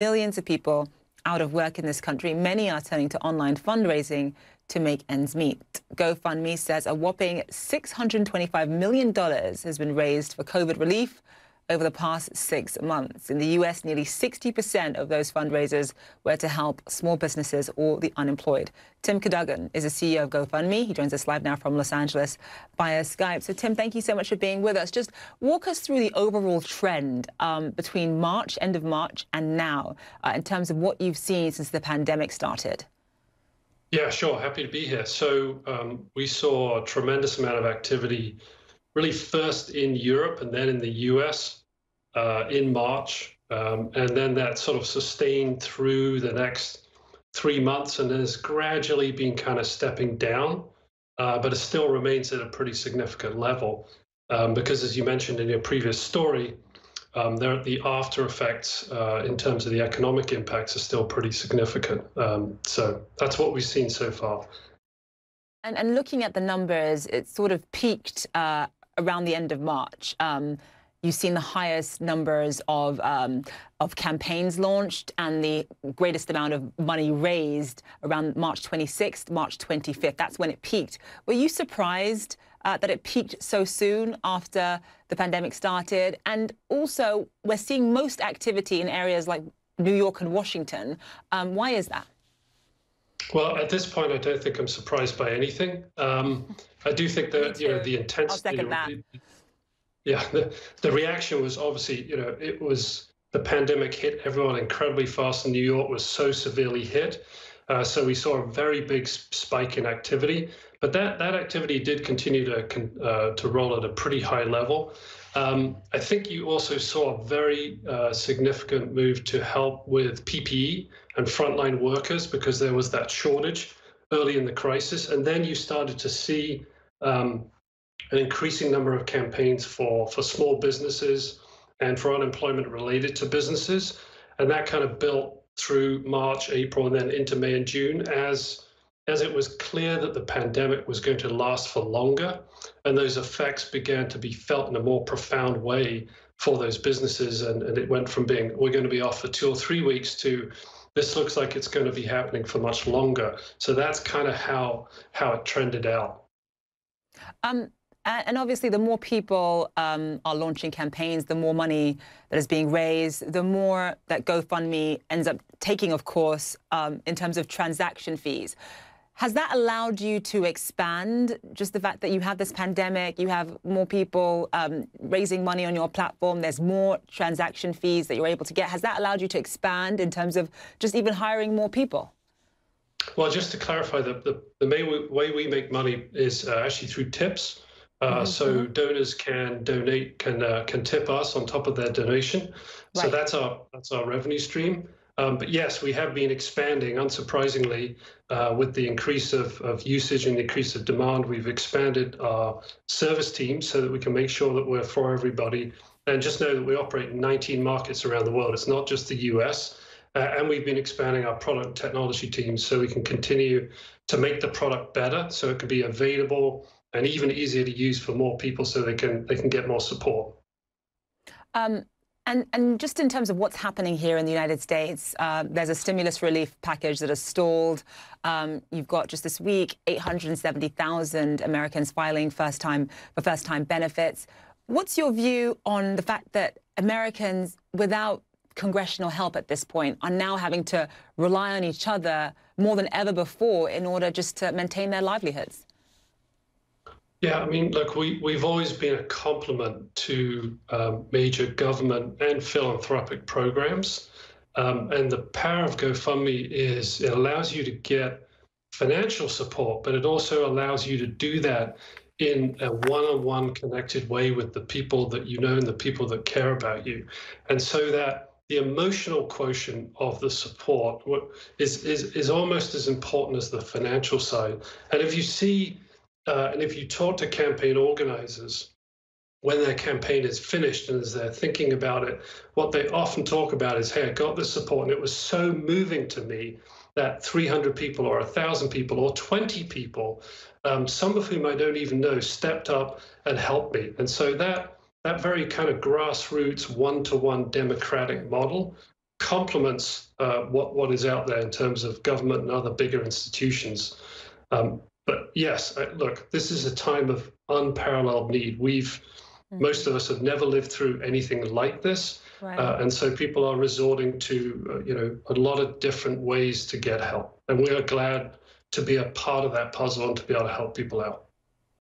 Millions of people out of work in this country. Many are turning to online fundraising to make ends meet. GoFundMe says a whopping $625 million has been raised for COVID relief over the past 6 months. In the U.S., nearly 60% of those fundraisers were to help small businesses or the unemployed. Tim Cadogan is the CEO of GoFundMe. He joins us live now from Los Angeles via Skype. So, Tim, thank you so much for being with us. Just walk us through the overall trend between March, end of March, and now in terms of what you've seen since the pandemic started. Yeah, sure. Happy to be here. So we saw a tremendous amount of activity, really first in Europe and then in the US in March. And then that sort of sustained through the next 3 months and has gradually been kind of stepping down, but it still remains at a pretty significant level. Because as you mentioned in your previous story, the after effects in terms of the economic impacts are still pretty significant. So that's what we've seen so far. And looking at the numbers, it sort of peaked around the end of March. You've seen the highest numbers of campaigns launched and the greatest amount of money raised around March 26th, March 25th. That's when it peaked. Were you surprised that it peaked so soon after the pandemic started? And also, we're seeing most activity in areas like New York and Washington. Why is that? Well, at this point, I don't think I'm surprised by anything. I do think that the intensity. I'll second that. Yeah, the reaction was obviously, it was the pandemic hit everyone incredibly fast, and New York was so severely hit. So we saw a very big spike in activity, but that activity did continue to roll at a pretty high level. I think you also saw a very significant move to help with PPE and frontline workers because there was that shortage early in the crisis. And then you started to see an increasing number of campaigns for small businesses and for unemployment related to businesses. And that kind of built through March, April, and then into May and June as it was clear that the pandemic was going to last for longer. And those effects began to be felt in a more profound way for those businesses. And it went from being, we're going to be off for 2 or 3 weeks to this looks like it's going to be happening for much longer. So that's kind of how it trended out. And obviously, the more people are launching campaigns, the more money that is being raised, the more that GoFundMe ends up taking, of course, in terms of transaction fees. Has that allowed you to expand? Just the fact that you have this pandemic, you have more people raising money on your platform, there's more transaction fees that you're able to get. Has that allowed you to expand in terms of just even hiring more people? Well, just to clarify, the main way we make money is actually through tips. So donors can donate, can tip us on top of their donation. Right. So that's our revenue stream. But yes, we have been expanding, unsurprisingly, with the increase of usage and the increase of demand. We've expanded our service team so that we can make sure that we're for everybody. And just know that we operate in 19 markets around the world. It's not just the US. And we've been expanding our product and technology teams so we can continue to make the product better, so it can be available and even easier to use for more people so they can get more support. And just in terms of what's happening here in the United States, there's a stimulus relief package that has stalled. You've got just this week 870,000 Americans filing for first-time benefits. What's your view on the fact that Americans, without congressional help at this point, are now having to rely on each other more than ever before in order just to maintain their livelihoods? Yeah, I mean, look, we've always been a complement to major government and philanthropic programs. And the power of GoFundMe is it allows you to get financial support, but it also allows you to do that in a one-on-one connected way with the people that you know and the people that care about you. And so that the emotional quotient of the support is almost as important as the financial side. And if you see, and if you talk to campaign organizers, when their campaign is finished and as they're thinking about it, what they often talk about is, hey, I got this support and it was so moving to me that 300 people or 1,000 people or 20 people, some of whom I don't even know, stepped up and helped me. And so that very kind of grassroots one-to-one democratic model complements what is out there in terms of government and other bigger institutions. But yes, look, this is a time of unparalleled need. Most of us have never lived through anything like this. Right. And so people are resorting to, a lot of different ways to get help. And we are glad to be a part of that puzzle and to be able to help people out.